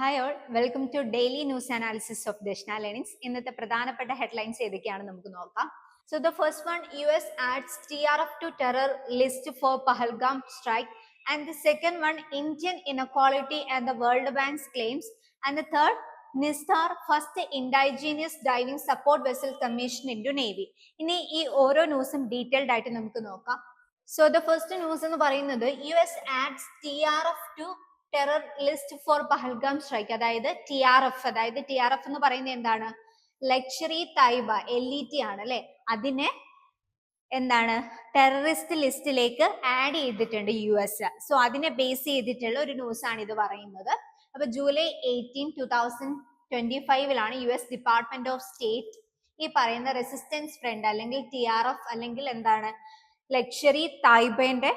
Hi all, welcome to daily news analysis of Darshana learnings. ഇന്നത്തെ പ്രധാനപ്പെട്ട headlines ഏതൊക്കെയാണ് നമുക്ക് നോക്കാം. So the first one, US adds TRF to terror list for Pahalgam strike, and the second one, Indian inequality and the World Bank's claims, and the third, Nistar first indigenous diving support vessel commission into Navy. ഇനി ഈ ഓരോ ന്യൂസും detailed ആയിട്ട് നമുക്ക് നോക്കാം. So the first news എന്ന് പറയുന്നത് US adds TRF to terror list four Pahalgam strike. അതായത് ടി ആർ എഫ് എന്ന് പറയുന്നത് എന്താണ്? ലക്ഷറി തൈബ, LET ആണ് അല്ലെ. അതിനെ എന്താണ് ടെററിസ്റ്റ് ലിസ്റ്റിലേക്ക് ആഡ് ചെയ്തിട്ടുണ്ട് US. സോ അതിനെ ബേസ് ചെയ്തിട്ടുള്ള ഒരു ന്യൂസ് ആണ് ഇത് പറയുന്നത്. അപ്പൊ July 18, 2025 US department of state ഈ പറയുന്ന റെസിസ്റ്റൻസ് ഫ്രണ്ട് അല്ലെങ്കിൽ TRF അല്ലെങ്കിൽ എന്താണ് ലക്ഷറി തായ്ബന്റെ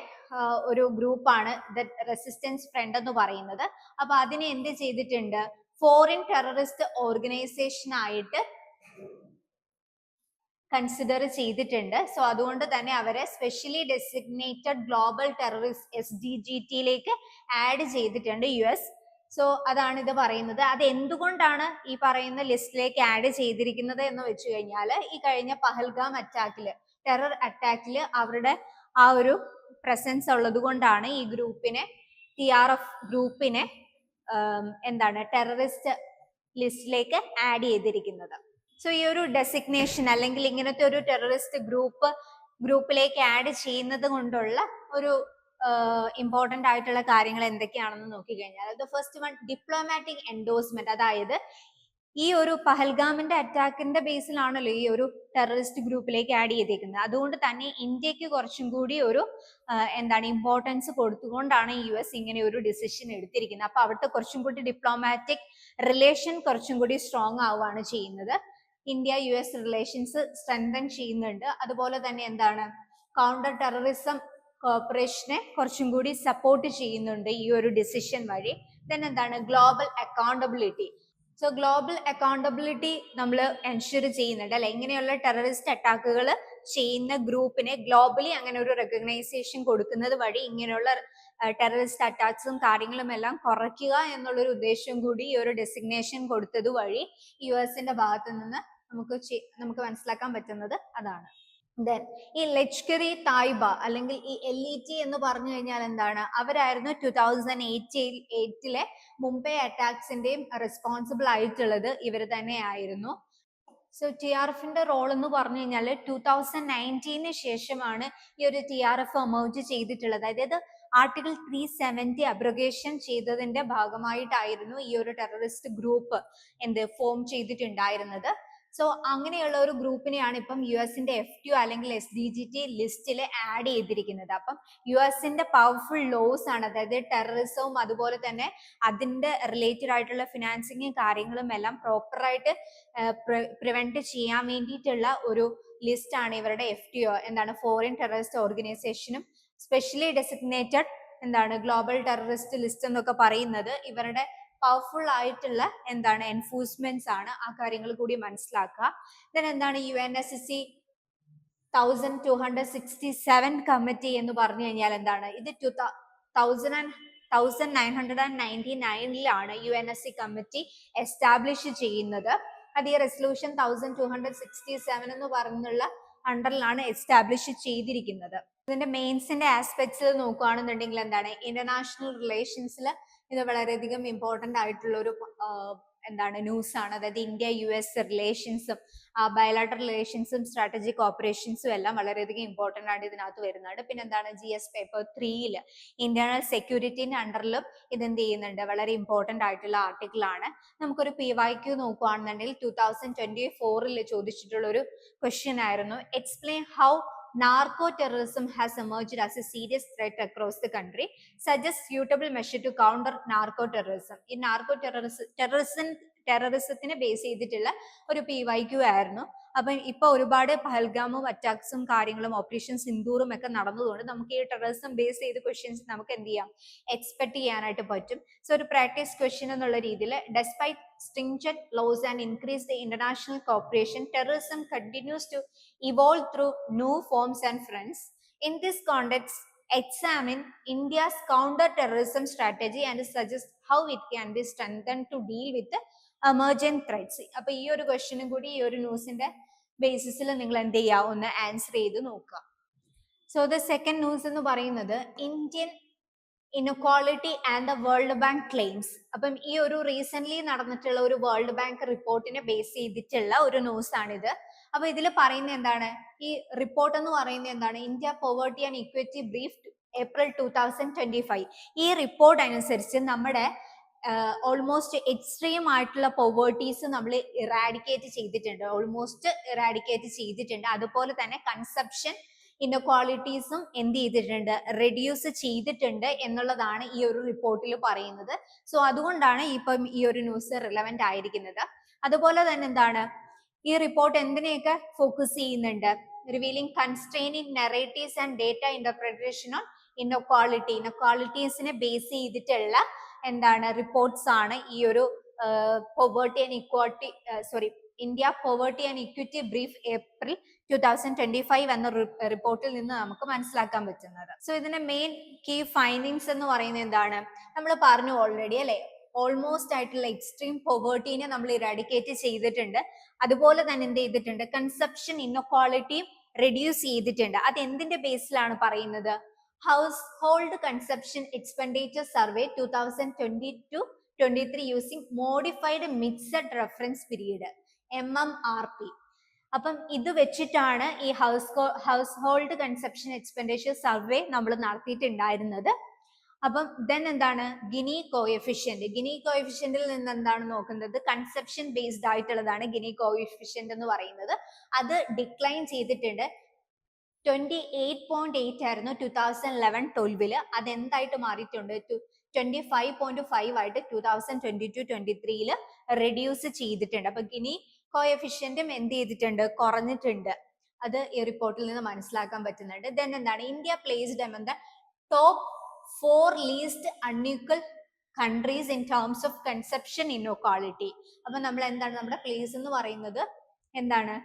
ഒരു ഗ്രൂപ്പാണ് ദ റെസിസ്റ്റൻസ് ഫ്രണ്ട് എന്ന് പറയുന്നത്. അപ്പൊ അതിനെ എന്ത് ചെയ്തിട്ടുണ്ട്? ഫോറിൻ ടെററിസ്റ്റ് ഓർഗനൈസേഷൻ ആയിട്ട് കൺസിഡർ ചെയ്തിട്ടുണ്ട്. സോ അതുകൊണ്ട് തന്നെ അവരെ specially designated global terrorist SDGT add ചെയ്തിട്ടുണ്ട് US. സോ അതാണ് ഇത് പറയുന്നത്. അത് എന്തുകൊണ്ടാണ് ഈ പറയുന്ന ലിസ്റ്റിലേക്ക് ആഡ് ചെയ്തിരിക്കുന്നത് എന്ന് വെച്ച് കഴിഞ്ഞാൽ ഈ കഴിഞ്ഞ പഹൽഗാം അറ്റാക്കില്, ടെറർ അറ്റാക്കില് അവരുടെ ആ ഒരു പ്രസൻസ് ഉള്ളത് കൊണ്ടാണ് ഈ ഗ്രൂപ്പിനെ TRF ഗ്രൂപ്പിനെ എന്താണ് ടെററിസ്റ്റ് ലിസ്റ്റിലേക്ക് ആഡ് ചെയ്തിരിക്കുന്നത്. സോ ഈ ഒരു ഡെസിഗ്നേഷൻ അല്ലെങ്കിൽ ഇങ്ങനത്തെ ഒരു ടെററിസ്റ്റ് ഗ്രൂപ്പിലേക്ക് ആഡ് ചെയ്യുന്നത് കൊണ്ടുള്ള ഒരു ഇമ്പോർട്ടന്റ് ആയിട്ടുള്ള കാര്യങ്ങൾ എന്തൊക്കെയാണെന്ന് നോക്കിക്കഴിഞ്ഞാൽ, the first one, diplomatic endorsement. അതായത് ഈ ഒരു പഹൽഗാമിന്റെ അറ്റാക്കിന്റെ ബേസിലാണല്ലോ ഈ ഒരു ടെററിസ്റ്റ് ഗ്രൂപ്പിലേക്ക് ആഡ് ചെയ്തേക്കുന്നത്. അതുകൊണ്ട് തന്നെ ഇന്ത്യക്ക് കുറച്ചും കൂടി ഒരു എന്താണ് ഇമ്പോർട്ടൻസ് കൊടുത്തുകൊണ്ടാണ് US ഇങ്ങനെ ഒരു ഡിസിഷൻ എടുത്തിരിക്കുന്നത്. അപ്പൊ അവിടുത്തെ കുറച്ചും കൂടി ഡിപ്ലോമാറ്റിക് റിലേഷൻ കുറച്ചും കൂടി സ്ട്രോങ് ആവുകയാണ് ചെയ്യുന്നത്. ഇന്ത്യ US റിലേഷൻസ് സ്ട്രെങ്തൻ ചെയ്യുന്നുണ്ട്. അതുപോലെ തന്നെ എന്താണ് കൗണ്ടർ ടെററിസം കോർപ്പറേഷനെ കുറച്ചും കൂടി സപ്പോർട്ട് ചെയ്യുന്നുണ്ട് ഈ ഒരു ഡിസിഷൻ വഴി. ദെൻ എന്താണ് global accountability. So global accountability നമ്മൾ എൻഷുർ ചെയ്യുന്നുണ്ട് അല്ലെ. ഇങ്ങനെയുള്ള ടെററിസ്റ്റ് അറ്റാക്കുകൾ ചെയ്യുന്ന ഗ്രൂപ്പിനെ ഗ്ലോബലി അങ്ങനെ ഒരു റെക്കഗ്നൈസേഷൻ കൊടുക്കുന്നത് വഴി ഇങ്ങനെയുള്ള ടെററിസ്റ്റ് അറ്റാക്സും കാര്യങ്ങളും എല്ലാം കുറയ്ക്കുക എന്നുള്ളൊരു ഉദ്ദേശം കൂടി ഈ ഒരു ഡെസിഗ്നേഷൻ കൊടുത്തത് വഴി US ഭാഗത്ത് നിന്ന് നമുക്ക് മനസ്സിലാക്കാൻ പറ്റുന്നത് അതാണ്. ദെൻ ഈ ലഷ്കർ-ഇ തായ്ബ അല്ലെങ്കിൽ ഈ LET എന്ന് പറഞ്ഞു കഴിഞ്ഞാൽ എന്താണ്? അവരായിരുന്നു 2008 മുംബൈ അറ്റാക്സിന്റെയും റെസ്പോൺസിബിൾ ആയിട്ടുള്ളത് ഇവർ തന്നെ ആയിരുന്നു. സോ TRFന്റെ റോൾ എന്ന് പറഞ്ഞു കഴിഞ്ഞാൽ 2019 ശേഷമാണ് ഈ ഒരു TRF എമർജ് ചെയ്തിട്ടുള്ളത്. അതായത് ആർട്ടിക്കിൾ 370 അബ്രഗേഷൻ ചെയ്തതിന്റെ ഭാഗമായിട്ടായിരുന്നു ഈ ഒരു ടെററിസ്റ്റ് ഗ്രൂപ്പ് ഫോം ചെയ്തിട്ടുണ്ടായിരുന്നത്. സോ അങ്ങനെയുള്ള ഒരു ഗ്രൂപ്പിനെയാണ് ഇപ്പം US-ന്റെ FTO അല്ലെങ്കിൽ SDGT ലിസ്റ്റിൽ ആഡ് ചെയ്തിരിക്കുന്നത്. അപ്പം US-ന്റെ പവർഫുൾ ലോസ് ആണ്, അതായത് ടെററിസവും അതുപോലെ തന്നെ അതിന്റെ റിലേറ്റഡ് ആയിട്ടുള്ള ഫിനാൻസിങ്ങും കാര്യങ്ങളും എല്ലാം പ്രോപ്പറായിട്ട് പ്രിവെന്റ് ചെയ്യാൻ വേണ്ടിയിട്ടുള്ള ഒരു ലിസ്റ്റ് ആണ് ഇവരുടെ FTO, എന്താണ് ഫോറിൻ ടെററിസ്റ്റ് ഓർഗനൈസേഷനും സ്പെഷ്യലി ഡെസിഗ്നേറ്റഡ് എന്താണ് ഗ്ലോബൽ ടെററിസ്റ്റ് ലിസ്റ്റ് എന്നൊക്കെ പറയുന്നത് ഇവരുടെ പവർഫുൾ ആയിട്ടുള്ള എന്താണ് എൻഫോഴ്സ്മെന്റ്സ് ആണ്. ആ കാര്യങ്ങൾ കൂടി മനസ്സിലാക്കുക. ദെൻ എന്താണ് UNSC 1267 കമ്മിറ്റി എന്ന് പറഞ്ഞു കഴിഞ്ഞാൽ എന്താണ്? ഇത് 1999 UNSC കമ്മിറ്റി എസ്റ്റാബ്ലിഷ് ചെയ്യുന്നത്. അത് ഈ റെസൊല്യൂഷൻ 1267 എന്ന് പറഞ്ഞുള്ള അണ്ടറിലാണ് എസ്റ്റാബ്ലിഷ് ചെയ്തിരിക്കുന്നത്. ഇതിന്റെ മെയിൻസിന്റെ ആസ്പെക്ട്സിൽ നോക്കുകയാണെന്നുണ്ടെങ്കിൽ എന്താണ് ഇന്റർനാഷണൽ റിലേഷൻസിൽ ഇത് വളരെയധികം ഇമ്പോർട്ടന്റ് ആയിട്ടുള്ള ഒരു എന്താണ് ന്യൂസ് ആണ്. അതായത് ഇന്ത്യ US റിലേഷൻസും ബയലാറ്ററൽ റിലേഷൻസും സ്ട്രാറ്റജിക് ഓപ്പറേഷൻസും എല്ലാം വളരെയധികം ഇമ്പോർട്ടന്റ് ആണ് ഇതിനകത്ത് വരുന്നുണ്ട്. പിന്നെ എന്താണ് GS പേപ്പർ 3 ഇന്റേണൽ സെക്യൂരിറ്റിന്റെ അണ്ടറിലും ഇതെന്ത് ചെയ്യുന്നുണ്ട്? വളരെ ഇമ്പോർട്ടന്റ് ആയിട്ടുള്ള ആർട്ടിക്കിൾ ആണ്. നമുക്കൊരു PYQ നോക്കുകയാണെന്നുണ്ടെങ്കിൽ 2024 ചോദിച്ചിട്ടുള്ള ഒരു ക്വസ്റ്റ്യൻ ആയിരുന്നു. Explain how narco-terrorism has emerged as a serious threat across the country. Suggest suitable measure to counter narco-terrorism. ഈ ടെററിസത്തിനെ ബേസ് ചെയ്തിട്ടുള്ള ഒരു PYQ ആയിരുന്നു. അപ്പൊ ഇപ്പൊ ഒരുപാട് പഹൽഗാമും അറ്റാക്സും കാര്യങ്ങളും ഓപ്പറേഷൻ സിന്ദൂറും ഒക്കെ നടന്നതുകൊണ്ട് നമുക്ക് ഈ ടെററിസം ബേസ് ചെയ്ത ക്വസ്റ്റ്യൻസ് നമുക്ക് എന്ത് ചെയ്യാം? എക്സ്പെക്ട് ചെയ്യാനായിട്ട് പറ്റും. സോ ഒരു പ്രാക്ടീസ് ക്വസ്റ്റ്യൻ എന്നുള്ള രീതിയിൽ, despite stringent laws and increased international cooperation, terrorism continues to evolve through new forms and fronts. In this context, examine India's counter-terrorism strategy and suggest how it can be strengthened to deal with the emergent threats. അപ്പൊ ഈ ഒരു ക്വസ്റ്റ്യനും കൂടി ഈ ഒരു ന്യൂസിന്റെ ബേസിസിൽ നിങ്ങൾ എന്ത് ചെയ്യുക, ഒന്ന് ആൻസർ ചെയ്ത് നോക്കുക. സോ ദ സെക്കൻഡ് ന്യൂസ് എന്ന് പറയുന്നത് Indian inequality and the world bank claims. അപ്പം ഈ ഒരു റീസെന്റ് നടന്നിട്ടുള്ള ഒരു വേൾഡ് ബാങ്ക് റിപ്പോർട്ടിനെ ബേസ് ചെയ്തിട്ടുള്ള ഒരു ന്യൂസ് ആണിത്. അപ്പൊ ഇതിൽ പറയുന്നത് എന്താണ്, ഈ റിപ്പോർട്ട് എന്ന് പറയുന്നത് എന്താണ്, India poverty and equity brief April 2025. ഈ റിപ്പോർട്ട് അനുസരിച്ച് നമ്മുടെ ഓൾമോസ്റ്റ് എക്സ്ട്രീം ആയിട്ടുള്ള പോവേർട്ടീസ് നമ്മൾ ഇറാഡിക്കേറ്റ് ചെയ്തിട്ടുണ്ട്, ഓൾമോസ്റ്റ് ഇറാഡിക്കേറ്റ് ചെയ്തിട്ടുണ്ട്. അതുപോലെ തന്നെ കൺസപ്ഷൻ ഇൻഇക്വാളിറ്റീസും എന്ത് ചെയ്തിട്ടുണ്ട്, റെഡ്യൂസ് ചെയ്തിട്ടുണ്ട് എന്നുള്ളതാണ് ഈ ഒരു റിപ്പോർട്ടിൽ പറയുന്നത്. സോ അതുകൊണ്ടാണ് ഇപ്പം ഈ ഒരു ന്യൂസ് റിലവന്റ് ആയിരിക്കുന്നത്. അതുപോലെ തന്നെ എന്താണ്, ഈ റിപ്പോർട്ട് എന്തിനെയൊക്കെ ഫോക്കസ് ചെയ്യുന്നുണ്ട്, revealing constraining narratives and data interpretation on inequality. ഇൻഇക്വാളിറ്റീസിനെ ബേസ് ചെയ്തിട്ടുള്ള എന്താണ് റിപ്പോർട്ട്സ് ആണ് ഈ ഒരു poverty and equality India poverty and equity brief April 2025 എന്ന റിപ്പോർട്ടിൽ നിന്ന് നമുക്ക് മനസ്സിലാക്കാൻ പറ്റുന്നത്. സോ ഇതിന്റെ മെയിൻ കീ ഫൈൻഡിങ്സ് എന്ന് പറയുന്നത് എന്താണ്, നമ്മൾ പറഞ്ഞു ഓൾറെഡി അല്ലെ, ഓൾമോസ്റ്റ് ആയിട്ടുള്ള എക്സ്ട്രീം പോവേർട്ടീനെ നമ്മൾ ഇറാഡിക്കേറ്റ് ചെയ്തിട്ടുണ്ട്. അതുപോലെ തന്നെ എന്ത് ചെയ്തിട്ടുണ്ട്, കൺസപ്ഷൻ ഇൻഇക്വാളിറ്റിയും റെഡ്യൂസ് ചെയ്തിട്ടുണ്ട്. അത് എന്തിന്റെ ബേസിലാണ് പറയുന്നത്, house hold consumption expenditure survey 2022-23 using modified mixed reference period MMRP. അപ്പം ഇത് വെച്ചിട്ടാണ് ഈ house hold consumption expenditure survey നമ്മൾ നടത്തിയിട്ടുണ്ടായിരുന്നത്. അപ്പം ദെൻ എന്താണ് ഗിനി കോഎഫിഷ്യന്റ്. ഗിനി കോഎഫിഷ്യന്റിൽ നിന്ന് എന്താണ് നോക്കുന്നത്, കൺസപ്ഷൻ ബേസ്ഡ് ആയിട്ടുള്ളതാണ് ഗിനി കോഎഫിഷ്യന്റ് എന്ന് പറയുന്നത്. അത് ഡിക്ലൈൻ ചെയ്തിട്ടുണ്ട്. 28.8 ആയിരുന്നു 2011-12. അത് എന്തായിട്ട് മാറിയിട്ടുണ്ട്, 25.5 ആയിട്ട് 2022-23 റെഡ്യൂസ് ചെയ്തിട്ടുണ്ട്. അപ്പൊ ഗിനി കോഎഫിഷ്യന്റും എന്ത് ചെയ്തിട്ടുണ്ട്, കുറഞ്ഞിട്ടുണ്ട്. അത് ഈ റിപ്പോർട്ടിൽ നിന്ന് മനസ്സിലാക്കാൻ പറ്റുന്നുണ്ട്. ദെൻ എന്താണ്, India placed among the top 4 least unequal countries in terms of conception inequality. അപ്പൊ നമ്മൾ എന്താണ്, നമ്മുടെ പ്ലേസ് എന്ന് പറയുന്നത് എന്താണ്,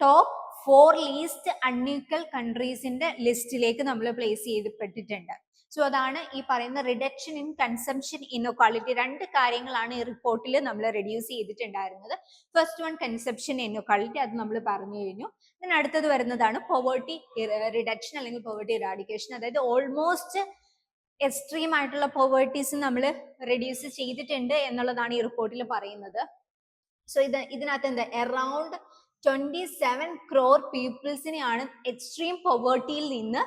ടോപ്പ് 4 ലീസ്റ്റ് അൺഈക്വൽ കൺട്രീസിന്റെ ലിസ്റ്റിലേക്ക് നമ്മൾ പ്ലേസ് ചെയ്യപ്പെട്ടിട്ടുണ്ട്. സോ അതാണ് ഈ പറയുന്ന റിഡക്ഷൻ ഇൻ കൺസംഷൻ ഇൻഇക്വാളിറ്റി. രണ്ട് കാര്യങ്ങളാണ് ഈ റിപ്പോർട്ടിൽ നമ്മൾ റെഡ്യൂസ് ചെയ്തിട്ടുണ്ടായിരുന്നത്. ഫസ്റ്റ് വൺ കൺസംഷൻ ഇൻഇക്വാളിറ്റി, അത് നമ്മൾ പറഞ്ഞു കഴിഞ്ഞു. then അടുത്തത് വരുന്നതാണ് പോവേർട്ടി റിഡക്ഷൻ അല്ലെങ്കിൽ പോവേർട്ടി ഇറാഡിക്കേഷൻ. അതായത് ഓൾമോസ്റ്റ് എക്സ്ട്രീം ആയിട്ടുള്ള പോവേർട്ടീസ് നമ്മൾ റെഡ്യൂസ് ചെയ്തിട്ടുണ്ട് എന്നുള്ളതാണ് ഈ റിപ്പോർട്ടിൽ പറയുന്നത്. സോ ഇതിനകത്ത് എന്താ, അറൌണ്ട് 27 crore പീപ്പിൾസിനെയാണ് എക്സ്ട്രീം പോവേർട്ടിയിൽ നിന്ന്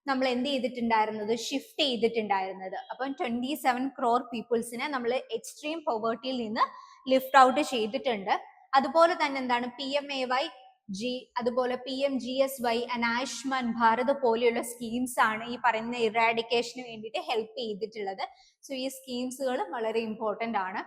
നമ്മൾ എന്ത് ചെയ്തിട്ടുണ്ടായിരുന്നത്, ഷിഫ്റ്റ് ചെയ്തിട്ടുണ്ടായിരുന്നത്. അപ്പം 27 crore പീപ്പിൾസിനെ നമ്മൾ എക്സ്ട്രീം പോവേർട്ടിയിൽ നിന്ന് ലിഫ്റ്റ് ഔട്ട് ചെയ്തിട്ടുണ്ട്. അതുപോലെ തന്നെ എന്താണ്, PMAY അതുപോലെ PMGSY ആൻഡ് ആയുഷ്മാൻ ഭാരത് പോലെയുള്ള സ്കീംസ് ആണ് ഈ പറയുന്ന ഇറാഡിക്കേഷന് വേണ്ടിയിട്ട് ഹെൽപ്പ് ചെയ്തിട്ടുള്ളത്. സോ ഈ സ്കീംസുകൾ വളരെ ഇമ്പോർട്ടന്റ് ആണ്.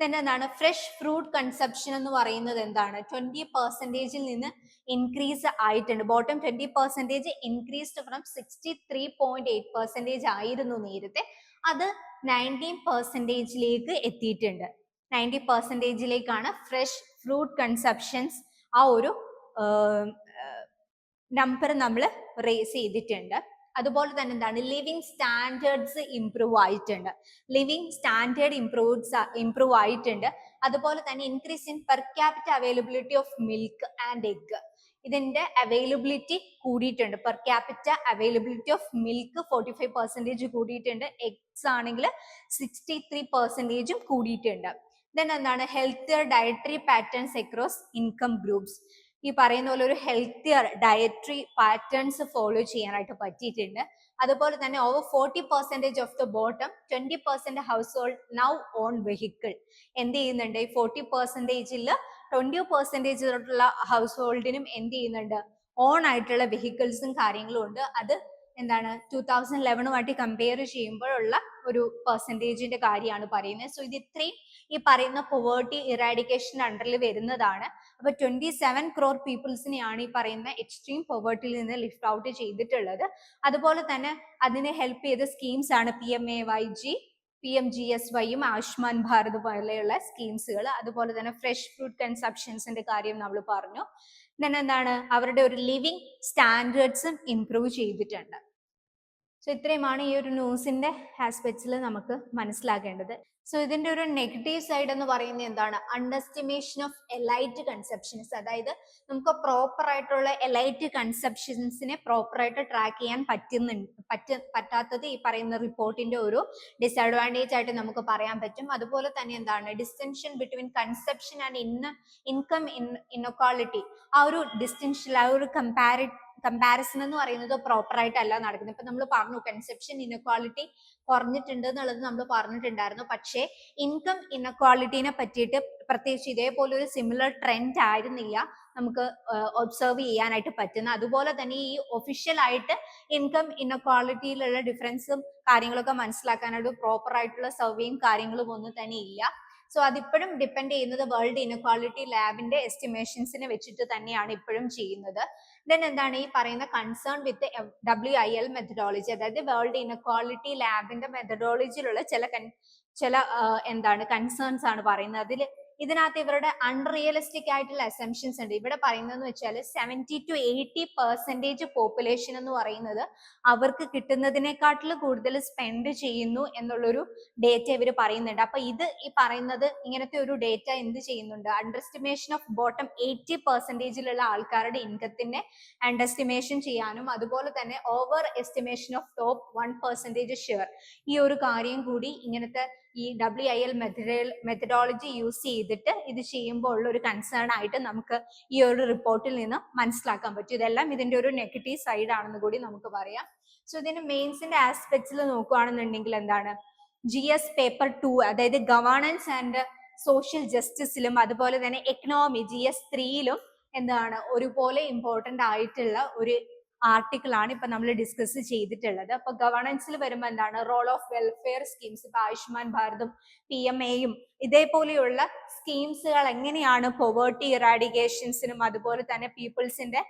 then എന്താണ്, ഫ്രഷ് ഫ്രൂട്ട് കൺസപ്ഷൻ എന്ന് പറയുന്നത് എന്താണ്, 20% നിന്ന് ഇൻക്രീസ് ആയിട്ടുണ്ട്. ബോട്ടം 20% ഇൻക്രീസ്ഡ് ഫ്രം 63.8% ആയിരുന്നു നേരത്തെ. അത് 19%ലേക്ക് എത്തിയിട്ടുണ്ട്. 90%ലേക്കാണ് ഫ്രഷ് ഫ്രൂട്ട് കൺസപ്ഷൻസ് ആ ഒരു നമ്പർ നമ്മൾ റേസ് ചെയ്തിട്ടുണ്ട്. അതുപോലെ തന്നെ എന്താണ്, ലിവിങ് സ്റ്റാൻഡേർഡ്സ് ഇംപ്രൂവ് ആയിട്ടുണ്ട്. ലിവിങ് സ്റ്റാൻഡേർഡ് ഇംപ്രൂവ് ആയിട്ടുണ്ട്. അതുപോലെ തന്നെ increase in per capita availability of milk and egg. ഇതിന്റെ അവൈലബിലിറ്റി കൂടിയിട്ടുണ്ട്. Per capita availability of milk 45% കൂടിയിട്ടുണ്ട്. എഗ്സ് ആണെങ്കിൽ 63% കൂടിയിട്ടുണ്ട്. ദെൻ എന്താണ്, healthier dietary patterns across income groups. ഈ പറയുന്ന പോലെ ഒരു ഹെൽത്തിയർ ഡയറ്ററി പാറ്റേൺസ് ഫോളോ ചെയ്യാനായിട്ട് പറ്റിയിട്ടുണ്ട്. അതുപോലെ തന്നെ over 40% of the bottom 20% house hold now on vehicle. എന്ത് ചെയ്യുന്നുണ്ട്, ഈ 40%-ൽ 20% ഹൗസ് ഹോൾഡിനും എന്ത് ചെയ്യുന്നുണ്ട്, ഓൺ ആയിട്ടുള്ള വെഹിക്കിൾസും കാര്യങ്ങളും ഉണ്ട്. അത് എന്താണ് 2011 കമ്പയർ ചെയ്യുമ്പോഴുള്ള ഒരു പെർസെൻറ്റേജിന്റെ കാര്യമാണ് പറയുന്നത്. സോ ഇത് ഇത്രയും ഈ പറയുന്ന പോവേർട്ടി ഇറാഡിക്കേഷൻ അണ്ടറിൽ വരുന്നതാണ്. അപ്പൊ 27 crore പീപ്പിൾസിനെയാണ് ഈ പറയുന്ന എക്സ്ട്രീം പോവേർട്ടിയിൽ നിന്ന് ലിഫ്റ്റ് ഔട്ട് ചെയ്തിട്ടുള്ളത്. അതുപോലെ തന്നെ അതിനെ ഹെൽപ്പ് ചെയ്ത സ്കീംസ് ആണ് PMAY, PMGSYയും ആയുഷ്മാൻ ഭാരത് പോലെയുള്ള സ്കീംസുകൾ. അതുപോലെ തന്നെ ഫ്രഷ് ഫ്രൂട്ട് കൺസപ്ഷൻസിന്റെ കാര്യം നമ്മൾ പറഞ്ഞു. then എന്താണ്, അവരുടെ ഒരു ലിവിങ് സ്റ്റാൻഡേർഡ്സും ഇംപ്രൂവ് ചെയ്തിട്ടുണ്ട്. സോ ഇത്രയുമാണ് ഈ ഒരു ന്യൂസിന്റെ ആസ്പെക്ട്സിൽ നമുക്ക് മനസ്സിലാക്കേണ്ടത്. സോ ഇതിന്റെ ഒരു നെഗറ്റീവ് സൈഡ് എന്ന് പറയുന്നത് എന്താണ്? അണ്ടർഎസ്റ്റിമേഷൻ ഓഫ് എലൈറ്റ് കൺസെപ്ഷൻസ്. അതായത് നമുക്ക് പ്രോപ്പർ ആയിട്ടുള്ള എലൈറ്റ് കൺസെപ്ഷൻസിനെ പ്രോപ്പർ ആയിട്ട് ട്രാക്ക് ചെയ്യാൻ പറ്റാത്തത് ഈ പറയുന്ന റിപ്പോർട്ടിന്റെ ഒരു ഡിസഡ്വാൻറ്റേജ് ആയിട്ട് നമുക്ക് പറയാൻ പറ്റും. അതുപോലെ തന്നെ എന്താണ്? ഡിസ്റ്റൻഷൻ between conception and income inequality, ആ ഒരു ഡിസ്റ്റൻഷൻ, ആ ഒരു കമ്പാരിസൺ എന്ന് പറയുന്നത് പ്രോപ്പർ ആയിട്ടല്ല നടക്കുന്നത്. ഇപ്പൊ നമ്മൾ പറഞ്ഞു കൺസെപ്ഷൻ ഇൻഇക്വാളിറ്റി കുറഞ്ഞിട്ടുണ്ട് എന്നുള്ളത് നമ്മൾ പറഞ്ഞിട്ടുണ്ടായിരുന്നു. പക്ഷേ ഇൻകം ഇൻഇക്വാളിറ്റിനെ പറ്റിയിട്ട് പ്രത്യേകിച്ച് ഇതേപോലെ ഒരു സിമിലർ ട്രെൻഡ് ആയിരുന്നില്ല നമുക്ക് ഒബ്സർവ് ചെയ്യാനായിട്ട് പറ്റുന്ന. അതുപോലെ തന്നെ ഈ ഒഫീഷ്യൽ ആയിട്ട് ഇൻകം ഇൻഇക്വാളിറ്റിയിലുള്ള ഡിഫറൻസും കാര്യങ്ങളൊക്കെ മനസ്സിലാക്കാനായിട്ട് പ്രോപ്പർ ആയിട്ടുള്ള സർവേയും കാര്യങ്ങളും ഒന്നും തന്നെ ഇല്ല. സോ അതിപ്പോഴും ഡിപ്പെൻഡ് ചെയ്യുന്നത് വേൾഡ് ഇൻഇക്വാളിറ്റി ലാബിന്റെ എസ്റ്റിമേഷൻസിനെ വെച്ചിട്ട് തന്നെയാണ് ഇപ്പോഴും ചെയ്യുന്നത്. ദെൻ എന്താണ് ഈ പറയുന്ന കൺസേൺ വിത്ത് WIL മെത്തഡോളജി, അതായത് വേൾഡ് ഇൻഇക്വാളിറ്റി ലാബിന്റെ മെത്തഡോളജിയിലുള്ള ചില എന്താണ് കൺസേൺസ് ആണ് പറയുന്നത്. ഇതിനകത്ത് ഇവരുടെ അൺറിയലിസ്റ്റിക് ആയിട്ടുള്ള അസംഷൻസ് ഉണ്ട്. ഇവിടെ പറയുന്നതെന്ന് വെച്ചാൽ 70 to 80% പോപ്പുലേഷൻ എന്ന് പറയുന്നത് അവർക്ക് കിട്ടുന്നതിനെക്കാട്ടിൽ കൂടുതൽ സ്പെൻഡ് ചെയ്യുന്നു എന്നുള്ളൊരു ഡേറ്റ ഇവർ പറയുന്നുണ്ട്. അപ്പൊ ഇത് ഈ പറയുന്നത് ഇങ്ങനത്തെ ഒരു ഡേറ്റ എന്ത് ചെയ്യുന്നുണ്ട്? അണ്ടർഎസ്റ്റിമേഷൻ ഓഫ് ബോട്ടം 80%ലുള്ള ആൾക്കാരുടെ ഇൻകത്തിന്റെ അണ്ടർഎസ്റ്റിമേഷൻ ചെയ്യാനും അതുപോലെ തന്നെ over estimation of top 1% share, ഈ ഒരു കാര്യം കൂടി ഇങ്ങനത്തെ ഈ WIL മെത്തഡോളജി യൂസ് ചെയ്തിട്ട് ഇത് ചെയ്യുമ്പോൾ ഉള്ള ഒരു കൺസേൺ ആയിട്ട് നമുക്ക് ഈ ഒരു റിപ്പോർട്ടിൽ നിന്ന് മനസ്സിലാക്കാൻ പറ്റും. ഇതെല്ലാം ഇതിന്റെ ഒരു നെഗറ്റീവ് സൈഡ് ആണെന്ന് കൂടി നമുക്ക് പറയാം. സോ ഇതിന്റെ മെയിൻസിന്റെ ആസ്പെക്ട്സിൽ നോക്കുകയാണെന്നുണ്ടെങ്കിൽ എന്താണ്? GS പേപ്പർ 2, അതായത് ഗവേണൻസ് ആൻഡ് സോഷ്യൽ ജസ്റ്റിസിലും അതുപോലെ തന്നെ എക്കണോമി GS 3യിലും എന്താണ് ഒരുപോലെ ഇമ്പോർട്ടന്റ് ആയിട്ടുള്ള ഒരു ആർട്ടിക്കിൾ ആണ് ഇപ്പൊ നമ്മൾ ഡിസ്കസ് ചെയ്തിട്ടുള്ളത്. അപ്പൊ ഗവേണൻസിൽ വരുമ്പോൾ എന്താണ്? റോൾ ഓഫ് വെൽഫെയർ സ്കീംസ്, ഇപ്പൊ ആയുഷ്മാൻ ഭാരതും PMAയും ഇതേപോലെയുള്ള സ്കീംസുകൾ എങ്ങനെയാണ് പോവേർട്ടി ഇറാഡിക്കേഷൻസിനും അതുപോലെ തന്നെ പീപ്പിൾസിന്റെ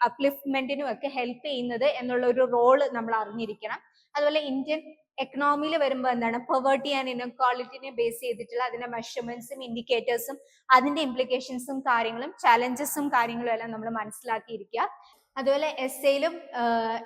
അപ്ലിഫ്റ്റ്മെന്റിനും ഒക്കെ ഹെൽപ്പ് ചെയ്യുന്നത് എന്നുള്ള ഒരു റോള് നമ്മൾ അറിഞ്ഞിരിക്കണം. അതുപോലെ ഇന്ത്യൻ എക്കണോമിയിൽ വരുമ്പോൾ എന്താണ്? പോവേർട്ടി ആൻഡ് ഇൻഇക്വാളിറ്റിനെ ബേസ് ചെയ്തിട്ടുള്ള അതിന്റെ മെഷർമെന്റ്സും ഇൻഡിക്കേറ്റേഴ്സും അതിന്റെ ഇംപ്ലിക്കേഷൻസും കാര്യങ്ങളും ചലഞ്ചസും കാര്യങ്ങളും എല്ലാം നമ്മൾ മനസ്സിലാക്കിയിരിക്കുക. അതുപോലെ എസ്സേയിലും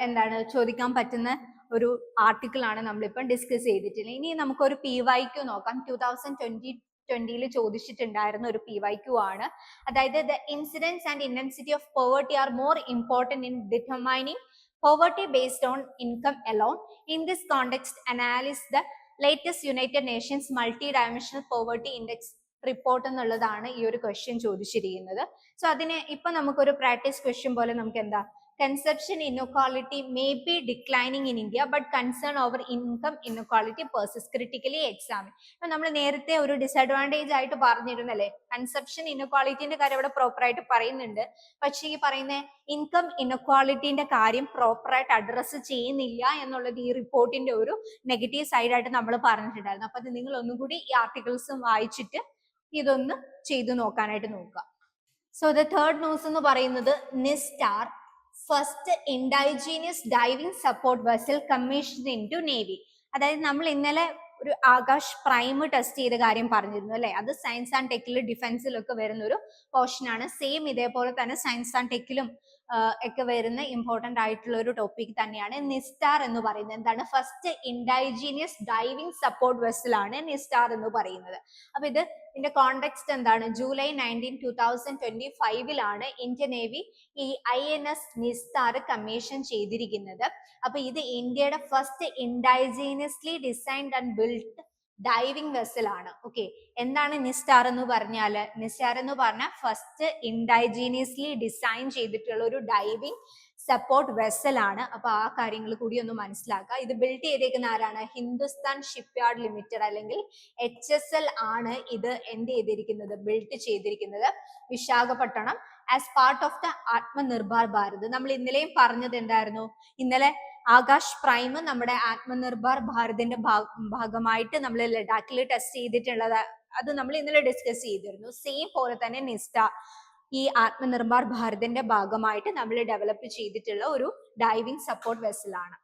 എന്താണ് ചോദിക്കാൻ പറ്റുന്ന ഒരു ആർട്ടിക്കിൾ ആണ് നമ്മളിപ്പം ഡിസ്കസ് ചെയ്തിട്ടില്ല. ഇനി നമുക്കൊരു PYQ നോക്കാം. 2020 ചോദിച്ചിട്ടുണ്ടായിരുന്ന ഒരു PYQ ആണ്. അതായത് the incidents and intensity of poverty are more important in determining poverty based on income alone. In this context, analyze the latest United Nations multi-dimensional poverty index report എന്നുള്ളതാണ് ഈ ഒരു ക്വസ്റ്റ്യൻ ചോദിച്ചിരിക്കുന്നത്. So അതിന് ഇപ്പൊ നമുക്കൊരു practice question പോലെ നമുക്ക് എന്താ? Conception inequality may be declining in India but concern over income inequality persist critically examine. ഇപ്പൊ നമ്മൾ നേരത്തെ ഒരു ഡിസഡ്വാൻറ്റേജ് ആയിട്ട് പറഞ്ഞിരുന്നല്ലേ, കൺസെപ്ഷൻ ഇൻഇക്വാളിറ്റിന്റെ കാര്യം ഇവിടെ പ്രോപ്പർ ആയിട്ട് പറയുന്നുണ്ട്. പക്ഷേ ഈ പറയുന്ന ഇൻകം ഇൻഇക്വാളിറ്റിന്റെ കാര്യം പ്രോപ്പർ ആയിട്ട് അഡ്രസ്സ് ചെയ്യുന്നില്ല എന്നുള്ളത് ഈ റിപ്പോർട്ടിന്റെ ഒരു നെഗറ്റീവ് സൈഡ് ആയിട്ട് നമ്മൾ പറഞ്ഞിട്ടുണ്ടായിരുന്നു. അപ്പൊ അത് നിങ്ങൾ ഒന്നും കൂടി ഈ ആർട്ടിക്കിൾസും വായിച്ചിട്ട് ഇതൊന്ന് ചെയ്തു നോക്കാനായിട്ട് നോക്കുക. സോ ദ തേർഡ് ന്യൂസ് എന്ന് പറയുന്നത് Nistar first indigenous diving support vessel commission into navy. അതായത് നമ്മൾ ഇന്നലെ ഒരു ആകാശ് പ്രൈം ടെസ്റ്റ് ചെയ്ത കാര്യം പറഞ്ഞിരുന്നു അല്ലെ. അത് സയൻസ് ആൻഡ് ടെക്കിലും ഡിഫൻസിലൊക്കെ വരുന്ന ഒരു പോർഷൻ ആണ്. സെയിം ഇതേപോലെ തന്നെ സയൻസ് ആൻഡ് ടെക്കിലും ഒക്കെ വരുന്ന ഇമ്പോർട്ടന്റ് ആയിട്ടുള്ള ഒരു ടോപ്പിക് തന്നെയാണ് നിസ്റ്റാർ എന്ന് പറയുന്നത്. എന്താണ്? First indigenous diving support vessel ആണ് നിസ്റ്റാർ എന്ന് പറയുന്നത്. അപ്പൊ ഇതിന്റെ കോണ്ടെക്സ്റ്റ് എന്താണ്? ജൂലൈ 19, 2025 ഇന്ത്യൻ നേവി ഈ INS നിസ്റ്റാർ കമ്മീഷൻ ചെയ്തിരിക്കുന്നത്. അപ്പൊ ഇത് ഇന്ത്യയുടെ first indigenously designed and built diving vessel ആണ്. ഓക്കെ, എന്താണ് നിസ്റ്റാർ എന്ന് പറഞ്ഞാല്? നിസ്റ്റാർ എന്ന് പറഞ്ഞാൽ ഫസ്റ്റ് ഇൻഡൈജീനിയസ്ലി ഡിസൈൻ ചെയ്തിട്ടുള്ള ഒരു ഡൈവിംഗ് സപ്പോർട്ട് വെസൽ ആണ്. അപ്പൊ ആ കാര്യങ്ങൾ കൂടി ഒന്ന് മനസ്സിലാക്കുക. ഇത് ബിൽഡ് ചെയ്തേക്കുന്ന ആരാണ്? ഹിന്ദുസ്ഥാൻ ഷിപ്പ്യാർഡ് ലിമിറ്റഡ് അല്ലെങ്കിൽ HSL ആണ് ഇത് എന്ത് ചെയ്തിരിക്കുന്നത്? ബിൽഡ് ചെയ്തിരിക്കുന്നത് Visakhapatnam as part of the Atmanirbhar Bharat. നമ്മൾ ഇന്നലെയും പറഞ്ഞത് എന്തായിരുന്നു? ഇന്നലെ ആകാശ് പ്രൈം നമ്മുടെ ആത്മനിർഭർ ഭാരതിന്റെ ഭാഗമായിട്ട് നമ്മൾ ലഡാക്കിൽ ടെസ്റ്റ് ചെയ്തിട്ടുള്ളത്, അത് നമ്മൾ ഇന്നലെ ഡിസ്കസ് ചെയ്തിരുന്നു. സെയിം പോലെ തന്നെ നിസ്റ്റാർ ഈ ആത്മനിർഭർ ഭാരതിന്റെ ഭാഗമായിട്ട് നമ്മൾ ഡെവലപ്പ് ചെയ്തിട്ടുള്ള ഒരു ഡൈവിംഗ് സപ്പോർട്ട് വെസൽ ആണ്.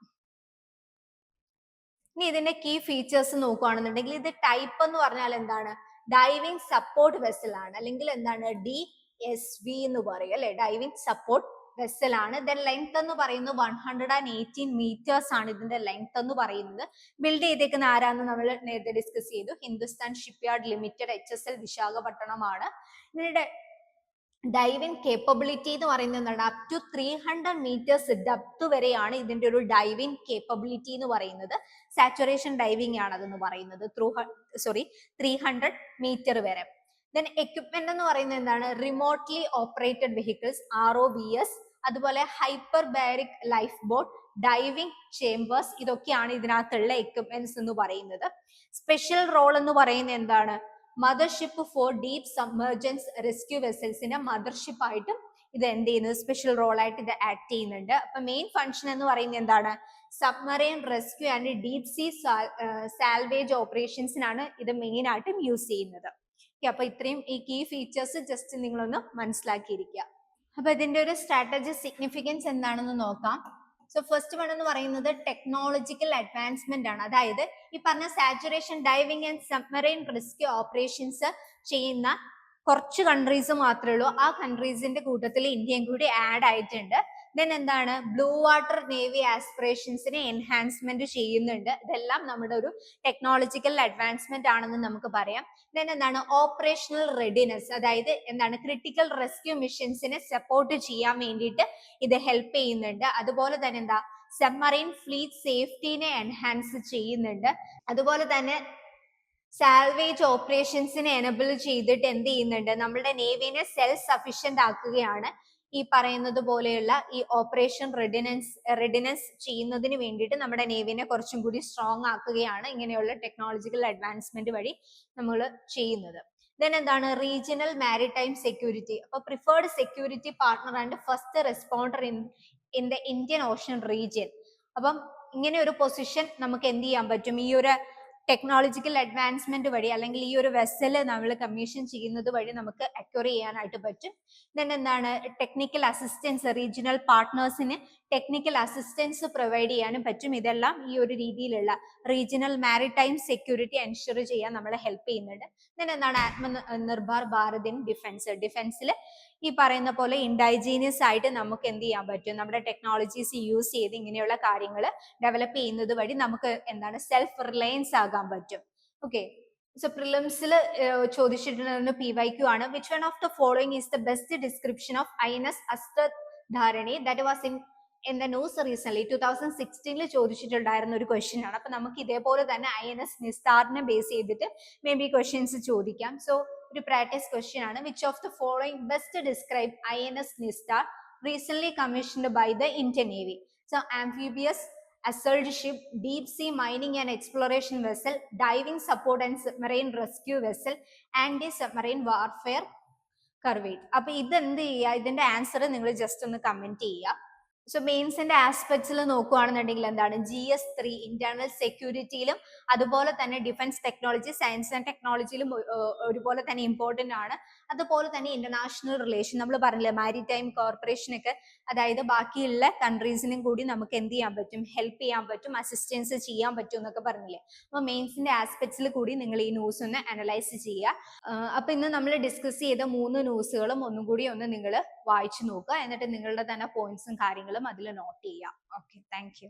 ഇനി ഇതിന്റെ കീ ഫീച്ചേഴ്സ് നോക്കുകയാണെന്നുണ്ടെങ്കിൽ ഇത് ടൈപ്പ് എന്ന് പറഞ്ഞാൽ എന്താണ്? ഡൈവിംഗ് സപ്പോർട്ട് വെസൽ ആണ്, അല്ലെങ്കിൽ എന്താണ്? DSV എന്ന് പറയും അല്ലെ, ഡൈവിംഗ് സപ്പോർട്ട് വെസൽ ആണ്. ദെൻ ലെങ്ത് എന്ന് പറയുന്നത് 118 meters ആണ് ഇതിന്റെ ലെങ്ത് എന്ന് പറയുന്നത്. ബിൽഡ് ചെയ്തേക്കുന്ന ആരാന്ന് നമ്മൾ നേരത്തെ ഡിസ്കസ് ചെയ്തു, ഹിന്ദുസ്ഥാൻ ഷിപ്പ്യാർഡ് ലിമിറ്റഡ് HSL വിശാഖപട്ടണമാണ്. ഇതിന്റെ ഡൈവിംഗ് കേപ്പബിലിറ്റി എന്ന് പറയുന്നത് എന്താണ്, അപ് ടു 300 meters ഡെപ്ത് വരെയാണ് ഇതിന്റെ ഒരു ഡൈവിംഗ് കേപ്പബിലിറ്റി എന്ന് പറയുന്നത്. സാച്ചുറേഷൻ ഡൈവിംഗ് ആണ് അതെന്ന് പറയുന്നത് 300 meter വരെ. ദെൻ എക്യുപ്മെന്റ് എന്ന് പറയുന്നത് എന്താണ്, റിമോട്ട്ലി ഓപ്പറേറ്റഡ് വെഹിക്കിൾസ് ROVs, അതുപോലെ hyperbaric life boat, diving chambers, ഇതൊക്കെയാണ് ഇതിനകത്തുള്ള എക്യുപ്മെന്റ്സ് എന്ന് പറയുന്നത്. സ്പെഷ്യൽ റോൾ എന്ന് പറയുന്നത് എന്താണ്, mothership for deep submergence rescue വെസൽസിന്റെ മദർഷിപ്പ് ആയിട്ടും ഇത് എന്ത് ചെയ്യുന്നത്, സ്പെഷ്യൽ റോൾ ആയിട്ട് ഇത് ആക്ട് ചെയ്യുന്നുണ്ട്. അപ്പൊ മെയിൻ ഫംഗ്ഷൻ എന്ന് പറയുന്നത് എന്താണ്, submarine rescue and deep sea salvage ഓപ്പറേഷൻസിനാണ് ഇത് മെയിൻ ആയിട്ടും യൂസ് ചെയ്യുന്നത്. അപ്പൊ ഇത്രയും ഈ കീ ഫീച്ചേഴ്സ് ജസ്റ്റ് നിങ്ങളൊന്ന് മനസ്സിലാക്കിയിരിക്കുക. അപ്പൊ ഇതിന്റെ ഒരു സ്ട്രാറ്റജി സിഗ്നിഫിക്കൻസ് എന്താണെന്ന് നോക്കാം. സോ ഫസ്റ്റ് വൺ എന്ന് പറയുന്നത് ടെക്നോളജിക്കൽ അഡ്വാൻസ്മെന്റ് ആണ്. അതായത് ഈ പറഞ്ഞ saturation diving and submarine rescue operations ചെയ്യുന്ന കുറച്ച് കൺട്രീസ് മാത്രമേ ഉള്ളൂ. ആ കൺട്രീസിന്റെ കൂട്ടത്തിൽ ഇന്ത്യയും കൂടി ആഡ് ആയിട്ടുണ്ട്. ദെൻ എന്താണ്, ബ്ലൂ വാട്ടർ നേവി ആസ്പിറേഷൻസിനെ എൻഹാൻസ്മെന്റ് ചെയ്യുന്നുണ്ട്. ഇതെല്ലാം നമ്മുടെ ഒരു ടെക്നോളജിക്കൽ അഡ്വാൻസ്മെന്റ് ആണെന്ന് നമുക്ക് പറയാം. ദെൻ എന്താണ്, ഓപ്പറേഷണൽ റെഡിനെസ്, അതായത് എന്താണ്, ക്രിട്ടിക്കൽ റെസ്ക്യൂ മിഷൻസിനെ സപ്പോർട്ട് ചെയ്യാൻ വേണ്ടിയിട്ട് ഇത് ഹെൽപ്പ് ചെയ്യുന്നുണ്ട്. അതുപോലെ തന്നെ എന്താ, സബ്മറൈൻ ഫ്ലീറ്റ് സേഫ്റ്റിനെ എൻഹാൻസ് ചെയ്യുന്നുണ്ട്. അതുപോലെ തന്നെ സാൽവേജ് ഓപ്പറേഷൻസിനെ എനബിൾ ചെയ്തിട്ട് എന്ത് ചെയ്യുന്നുണ്ട്, നമ്മളുടെ നേവിനെ സെൽഫ് സഫിഷ്യന്റ് ആക്കുകയാണ്. ഈ പറയുന്നത് പോലെയുള്ള ഈ ഓപ്പറേഷൻ റെഡിനെസ് ചെയ്യുന്നതിന് വേണ്ടിയിട്ട് നമ്മുടെ നേവിനെ കുറച്ചും കൂടി സ്ട്രോങ് ആക്കുകയാണ് ഇങ്ങനെയുള്ള ടെക്നോളജിക്കൽ അഡ്വാൻസ്മെന്റ് വഴി നമ്മൾ ചെയ്യുന്നത്. ദെൻ എന്താണ്, റീജിയണൽ മാരിടൈം സെക്യൂരിറ്റി. അപ്പൊ preferred security partner and first responder in the Indian ocean region. അപ്പം ഇങ്ങനെ ഒരു പൊസിഷൻ നമുക്ക് എന്ത് ചെയ്യാൻ പറ്റും, ഈ ഒരു ടെക്നോളജിക്കൽ അഡ്വാൻസ്മെന്റ് വഴി, അല്ലെങ്കിൽ ഈ ഒരു വെസല് നമ്മൾ കമ്മീഷൻ ചെയ്യുന്നത് വഴി നമുക്ക് അക്വയർ ചെയ്യാനായിട്ട് പറ്റും. ദെൻ എന്താണ്, ടെക്നിക്കൽ അസിസ്റ്റൻസ്, റീജിയണൽ പാർട്ട്നേഴ്സിന് ടെക്നിക്കൽ അസിസ്റ്റൻസ് പ്രൊവൈഡ് ചെയ്യാനും പറ്റും. ഇതെല്ലാം ഈ ഒരു രീതിയിലുള്ള റീജിയണൽ മാരിടൈം സെക്യൂരിറ്റി എൻഷുർ ചെയ്യാൻ നമ്മളെ ഹെൽപ്പ് ചെയ്യുന്നുണ്ട്. ദെൻ എന്താണ്, ആത്മനിർഭർ ഭാരത് ഇൻ ഡിഫൻസിൽ ഈ പറയുന്ന പോലെ ഇൻഡൈജീനിയസ് ആയിട്ട് നമുക്ക് എന്ത് ചെയ്യാൻ പറ്റും, നമ്മുടെ ടെക്നോളജീസ് യൂസ് ചെയ്ത് ഇങ്ങനെയുള്ള കാര്യങ്ങൾ ഡെവലപ്പ് ചെയ്യുന്നത് വഴി നമുക്ക് എന്താണ്, സെൽഫ് റിലയൻസ് ആകാൻ പറ്റും. ഓക്കെ, സോ പ്രിലിംസിൽ ചോദിച്ചിട്ടുള്ള PYQ ആണ്. Which one of the following is the best description of INS Astra Dharani that was in the news recent 2016 ചോദിച്ചിട്ടുണ്ടായിരുന്ന ഒരു ക്വസ്റ്റ്യൻ ആണ്. അപ്പൊ നമുക്ക് ഇതേപോലെ തന്നെ INS നിസ്താറിനെ ബേസ് ചെയ്തിട്ട് മേ ബി ക്വസ്റ്റ്യൻസ് ചോദിക്കാം. സോ ഒരു പ്രാക്ടീസ് ക്വസ്റ്റ്യൻ ആണ്. Which of the following best describe INS Nistar recent commissioned by the Indian navy. So amphibious assault ship, deep sea mining and exploration vessel, diving support and submarine rescue vessel, anti-submarine warfare corvette. അപ്പൊ ഇത് എന്ത് ചെയ്യുക, ഇതിന്റെ answer നിങ്ങൾ just ഒന്ന് comment ചെയ്യുക. So മെയിൻസിന്റെ ആസ്പെക്ട്സിൽ നോക്കുകയാണെന്നുണ്ടെങ്കിൽ എന്താണ്, GS3 ഇന്റേണൽ സെക്യൂരിറ്റിയിലും അതുപോലെ തന്നെ ഡിഫൻസ് ടെക്നോളജി, സയൻസ് ആൻഡ് ടെക്നോളജിയിലും ഒരുപോലെ തന്നെ ഇമ്പോർട്ടന്റ് ആണ്. അതുപോലെ തന്നെ ഇന്റർനാഷണൽ റിലേഷൻ, നമ്മൾ പറഞ്ഞില്ലേ മാരിടൈം കോർപ്പറേഷൻ ഒക്കെ, അതായത് ബാക്കിയുള്ള കൺട്രീസിനും കൂടി നമുക്ക് എന്ത് ചെയ്യാൻ പറ്റും, ഹെൽപ്പ് ചെയ്യാൻ പറ്റും, അസിസ്റ്റൻസ് ചെയ്യാൻ പറ്റും എന്നൊക്കെ പറഞ്ഞില്ലേ. അപ്പൊ മെയിൻസിന്റെ ആസ്പെക്ട്സിൽ കൂടി നിങ്ങൾ ഈ ന്യൂസ് ഒന്ന് അനലൈസ് ചെയ്യുക. അപ്പൊ ഇന്ന് നമ്മൾ ഡിസ്കസ് ചെയ്ത 3 ന്യൂസുകളും ഒന്നും കൂടി ഒന്ന് നിങ്ങൾ വായിച്ചു നോക്കുക. എന്നിട്ട് നിങ്ങളുടെ തന്നെ പോയിന്റ്സും കാര്യങ്ങളും അതിൽ നോട്ട് ചെയ്യുക. Okay, thank you.